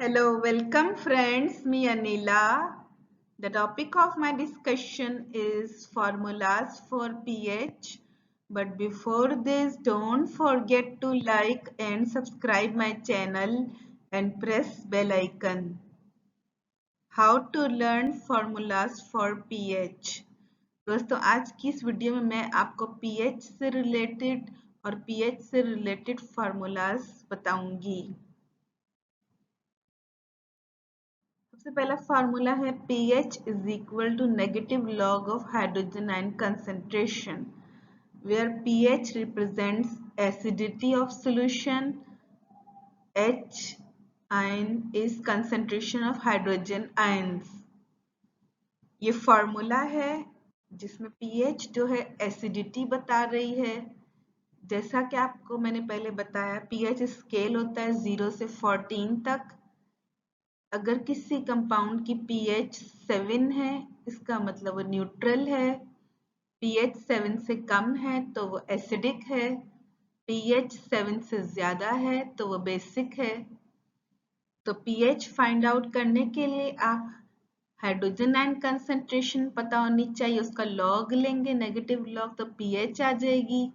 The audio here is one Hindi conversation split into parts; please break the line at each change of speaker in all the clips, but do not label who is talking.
Hello, welcome friends. Me Anila. The topic of my discussion is formulas for pH. But before this, don't forget to like and subscribe my channel and press bell icon. How to learn formulas for pH. दोस्तों आज की इस वीडियो में मैं आपको pH से रिलेटेड और pH से रिलेटेड फार्मूलाज बताऊंगी। सबसे पहला फार्मूला है pH is equal to negative log of hydrogen ion concentration, where pH represents acidity of solution, H ion is concentration of hydrogen ions. ये फार्मूला है जिसमें pH जो है एसिडिटी बता रही है। जैसा कि आपको मैंने पहले बताया, pH स्केल होता है 0 से 14 तक। अगर किसी कंपाउंड की pH 7 है, इसका मतलब वो न्यूट्रल है। pH 7 से कम है तो वो एसिडिक है। pH 7 से ज्यादा है तो वो बेसिक है। तो pH फाइंड आउट करने के लिए आप हाइड्रोजन आयन कंसंट्रेशन पता होनी चाहिए, उसका लॉग लेंगे, नेगेटिव लॉग, तो pH आ जाएगी।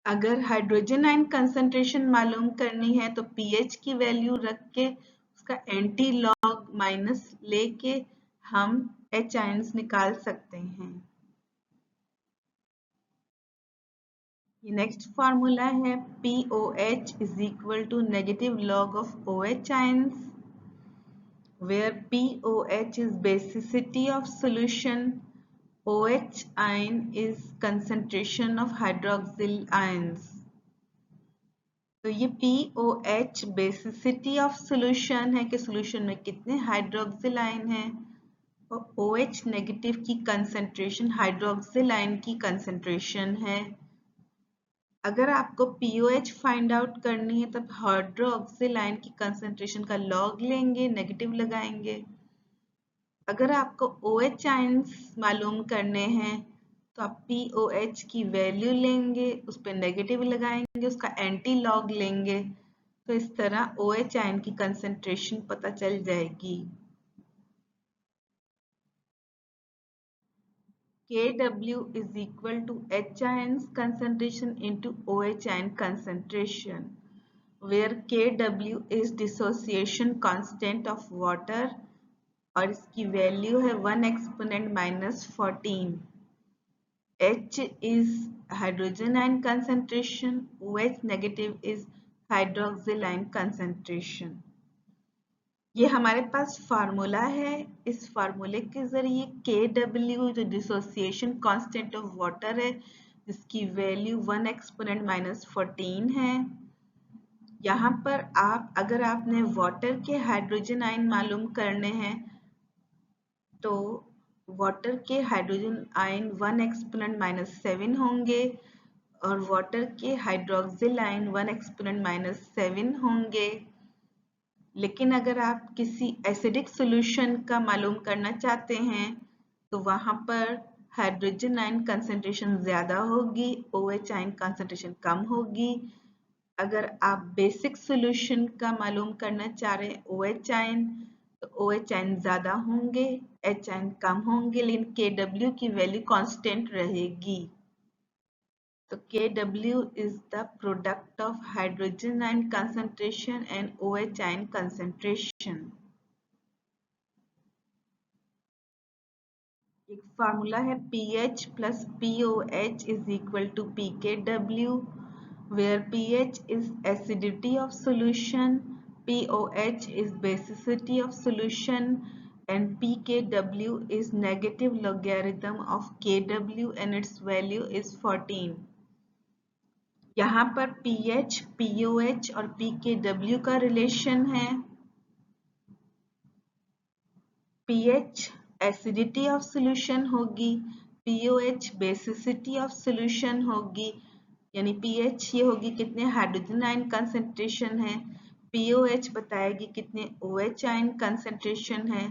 अगर हाइड्रोजन आयन कंसंट्रेशन मालूम करनी है तो pH की वैल्यू रख के उसका एंटी लॉग माइनस लेके हम H आयंस निकाल सकते हैं। ये नेक्स्ट फार्मूला है POH is equal to negative log of OH ions, where POH is basicity of solution, OH ion is concentration of hydroxyl ions। तो ये POH बेसिसिटी ऑफ सॉल्यूशन है कि सॉल्यूशन में कितने हाइड्रोक्सिल आयन हैं, और OH नेगेटिव की कंसंट्रेशन हाइड्रोक्सिल आयन की कंसंट्रेशन है। अगर आपको POH फाइंड आउट करनी है तब हाइड्रोक्सिल आयन की कंसंट्रेशन का लॉग लेंगे, नेगेटिव लगाएंगे। अगर आपको OH आयंस मालूम करने हैं तो आप POH की वैल्यू लेंगे, उस पर नेगेटिव लगाएंगे, उसका एंटी लॉग लेंगे, तो इस तरह OH आयन की कंसंट्रेशन पता चल जाएगी। Kw is equal to H ions concentration into OH ion concentration, where Kw is dissociation constant of water और इसकी वैल्यू है 1 exponent minus 14। H is hydrogen ion concentration, OH negative is hydroxyl ion concentration। ये हमारे पास फार्मूला है। इस फार्मूले के जरिए Kw जो डिसोसिएशन कांस्टेंट ऑफ वाटर है, जिसकी वैल्यू 1 एक्सपोनेंट माइनस 14 है। यहाँ पर अगर आपने वाटर के हाइड्रोजन आयन मालूम करने हैं तो वाटर के हाइड्रोजन आयन 1 एक्सपोनेंट माइनस 7 होंगे और वाटर के हाइड्रोक्सिल आयन 1 एक्सपोनेंट माइनस 7 होंगे। लेकिन अगर आप किसी एसिडिक सॉल्यूशन का मालूम करना चाहते हैं तो वहां पर हाइड्रोजन आयन कंसंट्रेशन ज्यादा होगी, OH आयन कंसंट्रेशन कम होगी। अगर आप बेसिक सॉल्यूशन का मालूम करना चाह रहे हैं OH आयन, तो OH आयन ज्यादा होंगे, H आयन कम होंगे, लेकिन Kw की वैल्यू कांस्टेंट रहेगी। तो Kw is the product of hydrogen ion concentration and OH ion concentration। एक फार्मूला है pH plus POH is equal to pKw, where pH is acidity of solution, POH is basicity of solution, and pKw is negative logarithm of Kw and its value is 14। यहाँ पर pH, POH और pKw का रिलेशन है। pH एसिडिटी ऑफ सॉल्यूशन होगी, POH बेसिसिटी ऑफ सॉल्यूशन होगी, यानी pH ये होगी कितने हाइड्रोजन आयन कंसंट्रेशन है, POH बताएगी कितने OH आयन कंसंट्रेशन है,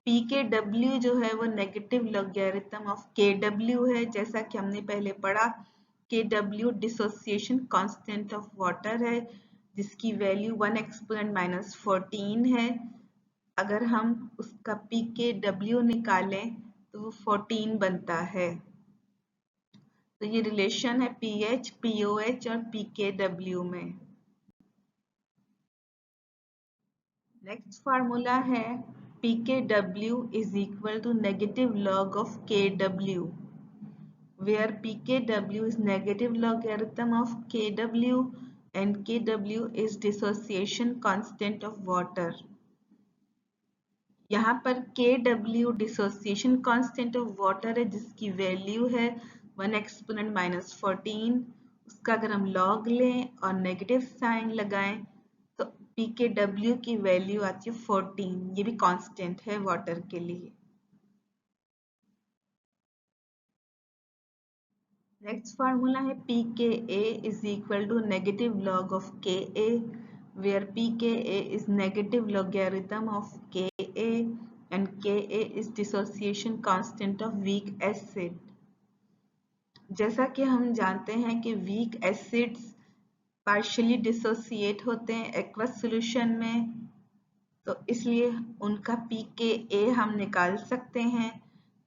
pKw जो है वो नेगेटिव लॉगरिथम ऑफ Kw है, जैसा कि हमने पहले पढ़ा। Kw dissociation constant of water है, जिसकी वैल्यू 1 एक्सपोनेंट माइनस 14 है। अगर हम उसका pKw निकालें तो वो 14 बनता है। तो ये रिलेशन है pH, pOH और pKw में। नेक्स्ट फार्मूला है pKw is equal to negative log of Kw, where pKw is negative logarithm of Kw and Kw is dissociation constant of water. यहाँ पर Kw dissociation constant of water है, जिसकी वैल्यू है 1 एक्सपोनेंट माइनस 14। उसका अगर हम लॉग लें और नेगेटिव साइन लगाएं तो Pkw की वैल्यू आती है 14। ये भी कांस्टेंट है वाटर के लिए। नेक्स्ट फार्मूला है pKa is equal to negative log of Ka, where pKa is negative logarithm of Ka and Ka is dissociation constant of weak acid. जैसा कि हम जानते हैं कि weak acids partially dissociate होते हैं aqueous solution में, तो इसलिए उनका pKa हम निकाल सकते हैं।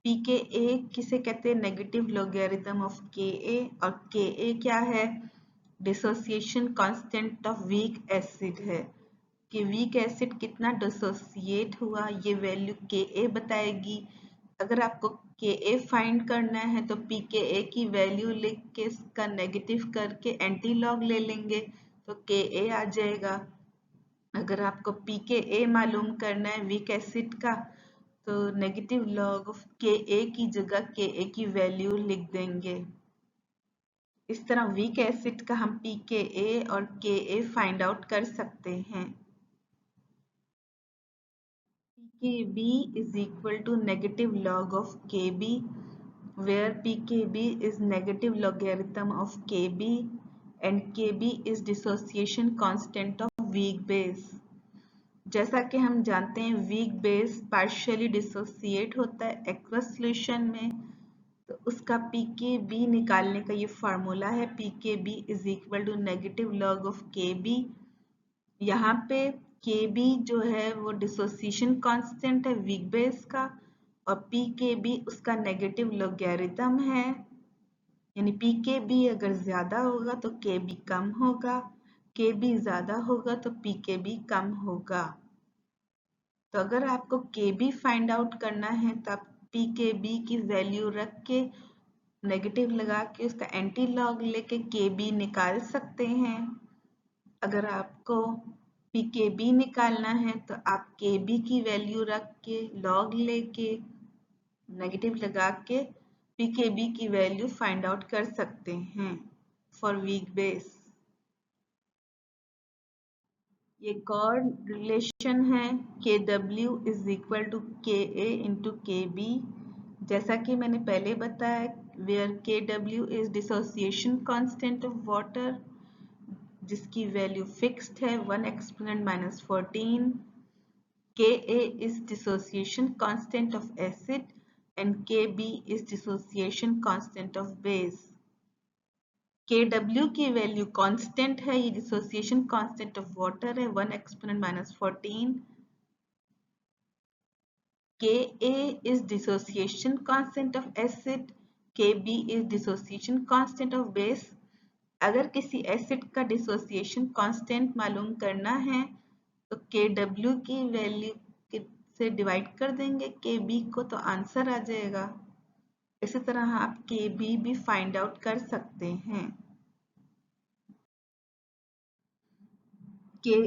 pKa किसे कहते हैं? नेगेटिव लोगेरिथम ऑफ Ka, और Ka क्या है? Dissociation constant of weak acid है कि वीक एसिड कितना डिसोसिएट हुआ, ये वैल्यू Ka बताएगी। अगर आपको Ka फाइंड करना है तो pKa की वैल्यू लिख के इसका नेगेटिव करके एंटी लॉग ले लेंगे तो Ka आ जाएगा। अगर आपको pKa मालूम करना है वीक एसिड का तो नेगेटिव लॉग ऑफ Ka की जगह Ka की वैल्यू लिख देंगे। इस तरह वीक एसिड का हम pKa और Ka फाइंड आउट कर सकते हैं। pKb is equal to negative log of Kb, where pKb is negative logarithm of Kb and Kb is dissociation constant of weak base. जैसा कि हम जानते हैं वीक बेस पार्शियली डिसोसिएट होता है एक्वस सॉल्यूशन में, तो उसका pKb निकालने का ये फार्मूला है pKb is equal to negative log of Kb। यहाँ पे Kb जो है वो डिसोसिएशन कांस्टेंट है वीक बेस का और pKb उसका नेगेटिव लोगैरिथम है, यानी pKb अगर ज्यादा होगा तो Kb कम होगा, Kb ज्यादा होगा तो pKb कम होगा। तो अगर आपको Kb फाइंड आउट करना है तो आप pKb की वैल्यू रख के नेगेटिव लगा के उसका एंटी लॉग लेके Kb निकाल सकते हैं। अगर आपको pKb निकालना है तो आप Kb की वैल्यू रख के लॉग लेके नेगेटिव लगा के pKb की वैल्यू फाइंड आउट कर सकते हैं फॉर वीक बेस। ये एक और रिलेशन है Kw is equal to Ka into Kb। जैसा कि मैंने पहले बताया where Kw is dissociation constant of water, जिसकी वैल्यू फिक्स्ड है 1 exponent minus 14। Ka is dissociation constant of acid and Kb is dissociation constant of base. Kw की वैल्यू कांस्टेंट है, ये डिसोसिएशन कांस्टेंट ऑफ वाटर है 1 exponent minus 14। Ka is dissociation constant of acid, Kb is dissociation constant of base। अगर किसी एसिड का डिसोसिएशन कांस्टेंट मालूम करना है तो Kw की वैल्यू से डिवाइड कर देंगे Kb को तो आंसर आ जाएगा। इसी तरह आप Kb भी फाइंड आउट कर सकते हैं। Ka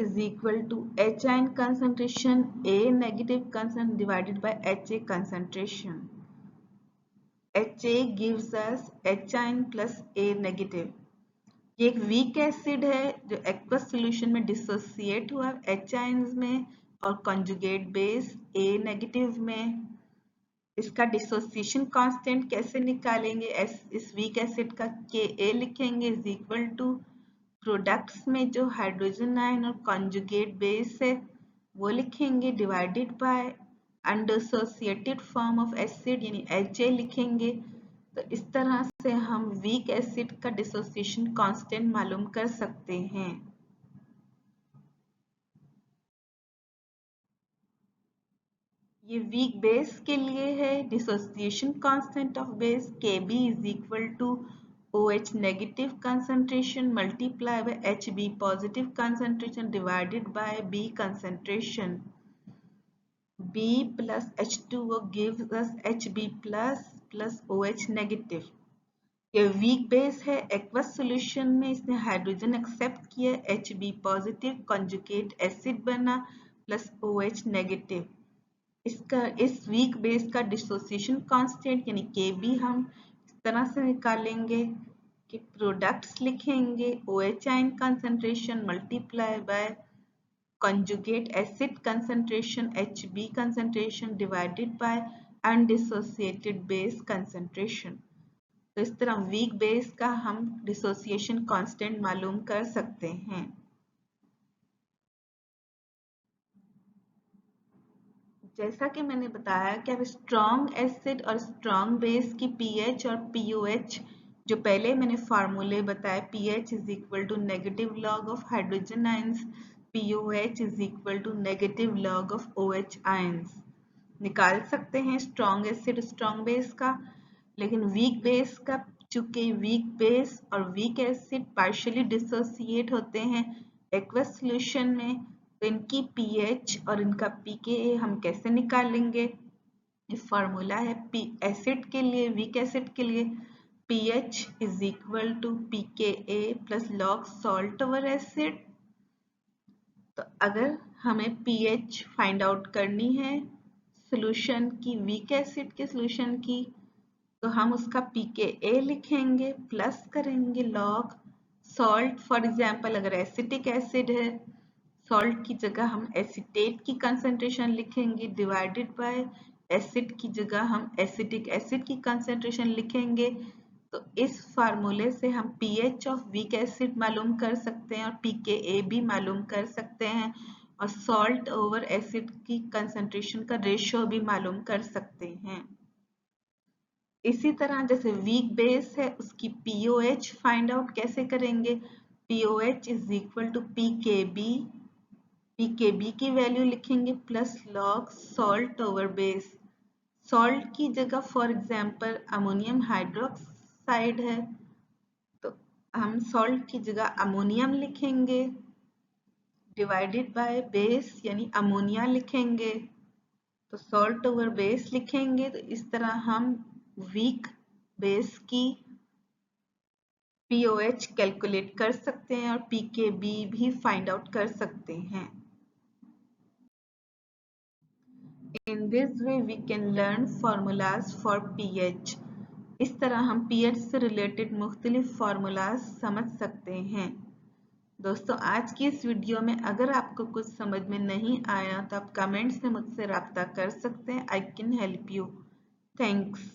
is equal to HI concentration, A negative concentration divided by HA concentration. HA gives us HI plus A negative. ये एक वीक एसिड है जो एक्वस सॉल्यूशन में डिसोसिएट हुआ H आयंस में और कंजुगेट बेस A नेगेटिव में। इसका डिसोसिएशन कांस्टेंट कैसे निकालेंगे? इस वीक एसिड का Ka लिखेंगे इज इक्वल टू प्रोडक्ट्स में जो हाइड्रोजन आयन और कंजुगेट बेस है वो लिखेंगे divided by undissociated form of acid यानी Ha लिखेंगे। तो इस तरह से हम वीक एसिड का डिसोसिएशन कांस्टेंट मालूम कर सकते हैं। ये वीक बेस के लिए है। Dissociation constant of base Kb is equal to OH negative concentration multiply by Hb positive concentration divided by B concentration. B plus H2O gives us Hb plus OH negative. ये वीक बेस है। एक्वस सॉल्यूशन में इसने हाइड्रोजन एक्सेप्ट किया, Hb पॉजिटिव कंजुगेट एसिड बना प्लस OH नेगेटिव। इस वीक बेस का डिसोसिएशन कांस्टेंट यानी Kb हम इस तरह से निकालेंगे कि प्रोडक्ट्स लिखेंगे OH ion concentration multiply bye conjugate acid concentration Hb concentration divided bye undissociated base concentration. तो इस तरह वीक बेस का हम डिसोसिएशन कांस्टेंट मालूम कर सकते हैं। जैसा कि मैंने बताया कि अब स्ट्रॉन्ग एसिड और स्ट्रॉन्ग बेस की पीएच और पीओएच जो पहले मैंने फार्मूले बताए, pH is equal to negative log of hydrogen ions, pOH is equal to negative log of OH ions, निकाल सकते हैं स्ट्रॉन्ग एसिड स्ट्रॉन्ग बेस का। लेकिन वीक बेस का, चूंकि वीक बेस और वीक एसिड पार्शियली डिसोसिएट होते हैं एक्वस सॉल्यूशन में, तो इनकी पीएच और इनका पीकेए हम कैसे निकालेंगे? ये फार्मूला है एसिड के लिए, वीक एसिड के लिए pH is equal to pKa plus log salt over acid. तो अगर हमें pH फाइंड आउट करनी है सॉल्यूशन की, वीक एसिड के सॉल्यूशन की, तो हम उसका pKa लिखेंगे प्लस करेंगे लॉग सॉल्ट। फॉर एग्जांपल अगर एसिटिक एसिड है, सॉल्ट की जगह हम एसीटेट की कंसंट्रेशन लिखेंगे डिवाइडेड बाय एसिड की जगह हम एसिटिक एसिड की कंसंट्रेशन लिखेंगे। तो इस फार्मूले से हम pH ऑफ वीक एसिड मालूम कर सकते हैं और pKa भी मालूम कर सकते हैं और सॉल्ट ओवर एसिड की कंसंट्रेशन का रेशियो भी मालूम कर सकते हैं। इसी तरह जैसे वीक बेस है उसकी pOH फाइंड आउट कैसे करेंगे? pOH is equal to pKb की वैल्यू लिखेंगे plus log salt over base. Salt की जगह फॉर एग्जांपल अमोनियम हाइड्रोक्साइड है, तो हम सॉल्ट की जगह अमोनियम लिखेंगे डिवाइडेड बाय बेस यानी अमोनिया लिखेंगे, तो सॉल्ट ओवर बेस लिखेंगे। तो इस तरह हम वीक बेस की pOH कैलकुलेट कर सकते हैं और pKb भी फाइंड आउट कर सकते हैं। In this way we can learn formulas for pH. इस तरह हम pH से रिलेटेड मुख्तलिफ फार्मूलाज समझ सकते हैं। दोस्तों आज की इस वीडियो में अगर आपको कुछ समझ में नहीं आया तो आप कमेंट्स में मुझसे रब्ता कर सकते हैं। I can help you. Thanks.